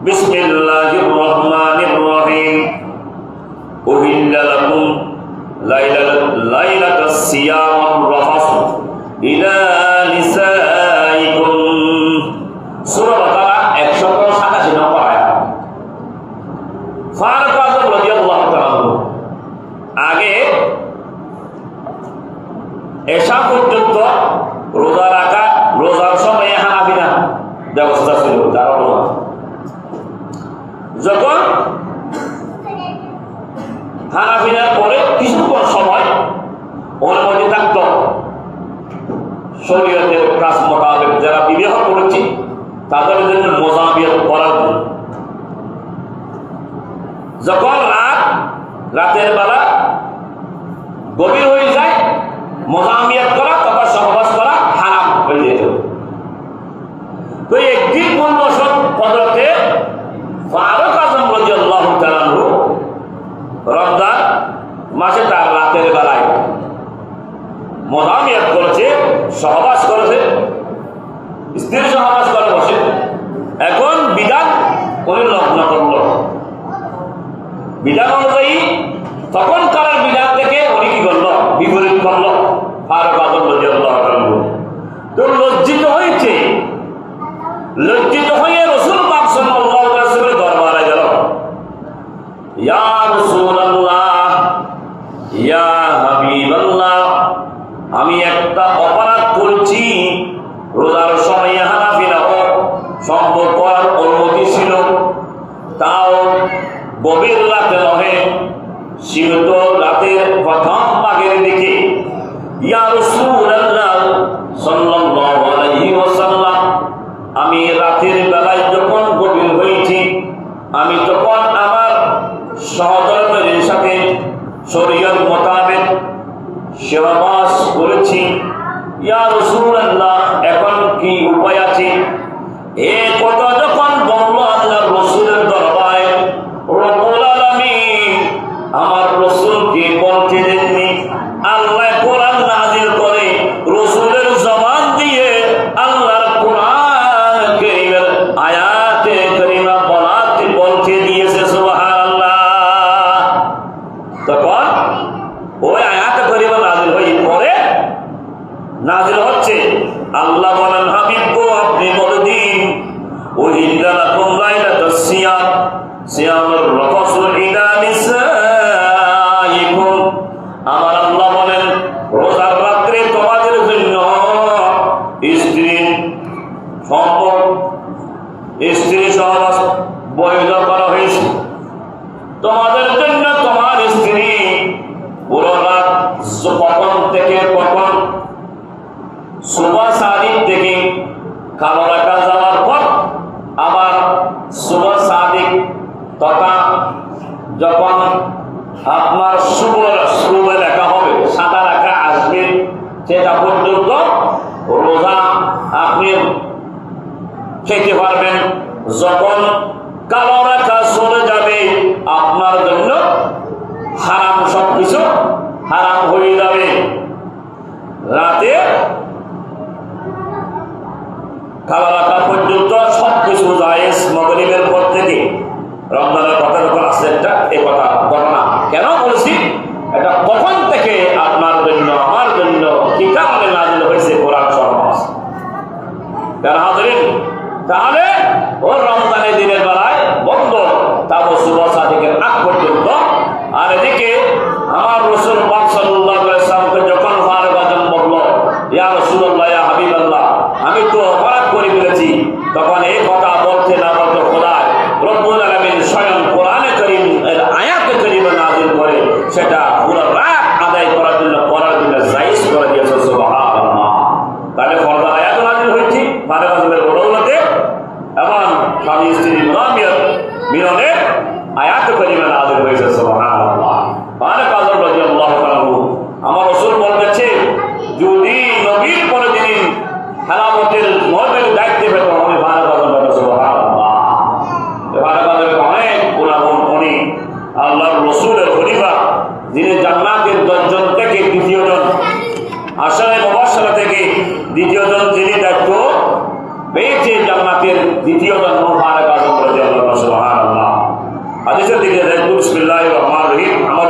বিসমিল্লাহির রহমানির রহিম। উহিল্লা লাকুম লাইলাতাস সিয়াম রাফাসু ইলা নিসাইকুম। সূরা বাকারা 187 নম্বর আয়াত। ফারুক আযম রাদিয়াল্লাহু তাআলা আগে এশা পর্যন্ত রোজা রাখা, রোজার সময় হানাফিনা ব্যবস্থা ছিল যারা রোজা। যখন হানাফিনার পরে কিছুক্ষণ সময় অনুমতি থাকত শরীয়তের কাজ মোতাবেক যারা বিবাহ করেছে তাদের জন্য মোজাবিয়ত করার জন্য। যখন রাতের বেলা গভীর হয়ে যায়, মোজামিয়াত করা তখন সহবাস করা হারাম হয়ে যেত। তো একদিন কোন বছর হযরতে ফারুক আযম রাদিয়াল্লাহু তাআলা রমজান মাসে তার রাতের বেলায় মোজামিয়াত করেছে, সহবাস করেছে, স্ত্রীর সহবাস করে বসে। এখন বিধান উনি লগ্ন করল। বিধান অনুযায়ী তখনকার বিধান থেকে উনি কি করলো? বিপরীত করলো। ফারুক আযম রাদিয়াল্লাহু তাআলা তো লজ্জিত হয়েছে। লজ্জিত হয়ে রাসূল পাক সাল্লাল্লাহু আলাইহি ওয়াসাল্লামের দরবারে গেল। ইয়া রাসূলুল্লাহ, ইয়া হাবিবাল্লাহ, আমি একটা অপরাধ করেছি। রোজার সময় হানাফিরা সম্পর্ক করার অনুমতি ছিল, তাও গভীর রাতে নহে, সীমিত রাতের প্রথম ভাগের দিকে। ইয়া রাসূলুল্লাহ সাল্লাল্লাহু আলাইহি ওয়াসাল্লাম, আমি রাতের বেলায় যখন গভীর হয়েছি, আমি তখন আমার সহধর্মের সাথে শরীয়ত মোতাবেক সহবাস করেছি। ইয়া রাসূলুল্লাহ, এখন কি উপায় আছে? এই কথা যখন বলল আল্লাহর রাসূলের দরবারে, রব্বুল আলামিন আমার রাসূলকে বলতে দেননি। আল্লাহ কোরআন নাযিল করে রাসূলের জবান দিয়ে আল্লাহর কোরআন কারীমের আয়াতে কারীমা বলতে দিয়েছে। সুবহানাল্লাহ। তখন ওই আয়াতে কারীমা নাযিল হয়ে পরে নাযিল হচ্ছে। আল্লাহ বলেন, হাবিব গো, আপনি বলে দিন, উহিল্লা লাকুম লাইলাতাস সিয়াম সিয়ামুর রাফাসু ইলা নিসাইকুম। আমার আল্লাহ বলেন, রোজার রাত্রে তোমাদের জন্য স্ত্রী সহবাস বৈধ করা হয়েছে। তোমাদের জন্য তোমার স্ত্রী পুরো রাত কখন থেকে কখন, সুবহ সাদিক থেকে কালো রাখা যাওয়ার পর আবার সুবহ সাদিক তথা যখন আপনার শুভ লেখা হবে, সাদা লেখা আসবে, সেটা পর্যন্ত রোজা আপনি খেতে পারবেন। যখন কালো রেখা চলে যাবে, আপনার জন্য হারাম, সবকিছু হারাম হয়ে যাবে। রাতে কালো রেখা পর্যন্ত সবকিছু জায়েজ। মাগরিবের পর থেকে রমজানের কথা যখন আসছে, একটা এই কথা ঘটনা কেন বলছি, এটা কখন থেকে আপনার জন্য আমার জন্য কি কারণে নাযিল হয়েছে কোরআন সহবাস। কারণ হাজিরিন, তাহলে ও রমজানের দিনের বেলায় বন্ধ, তাও সুবহ সাদিকের আগ পর্যন্ত। আর এদিকে আমার রাসূল পাক সাল্লাল্লাহু আলাইহি ওয়াসাল্লামকে যখন ফারুক আযম বলল, ইয়া রাসূলুল্লাহ, ইয়া হাবিবাল্লাহ, আমি তো অপরাধ করে ফেলেছি, তখন এই কথা বলতে না বলতে খোদা রব্বুল আলামিন স্বয়ং কোরআনে কারীম এর আয়াতে কারীমা নাযিল করে সেটা পুরো রাত আদায় করার জন্য জায়েজ করে দিয়েছে। সুবহানাল্লাহ। তাহলে ফরজ আয়াত নাযিল হয়েছে ফারুক আযমের বদৌলতে, এবং স্বামী স্ত্রীর মিলনের আয়াতে কারীমা নাযিল হয়েছে। সুবহানাল্লাহ। ফারুক আযম রাদিয়াল্লাহু তাআলা আমার রাসূল বলেছে, যদি নবীর পরে যিনি খেলাফতের মহলের দায়িত্ব পেত, আমি ফারুক আযম পেত। সুবহানাল্লাহ। ফারুক আযম অনেক গুণাগুণ, উনি আল্লাহর রাসূলের খলিফা, যিনি জান্নাতের 10 জন থেকে দ্বিতীয় জন, আশায়ে মুবাশশারা থেকে দ্বিতীয় জন যিনি দায়িত্ব পেয়েছে জান্নাতের দ্বিতীয় জন, ফারুক আযম রাদিয়াল্লাহু দিয়ে দেয় বিসমিল্লাহির রহমানির রহিম।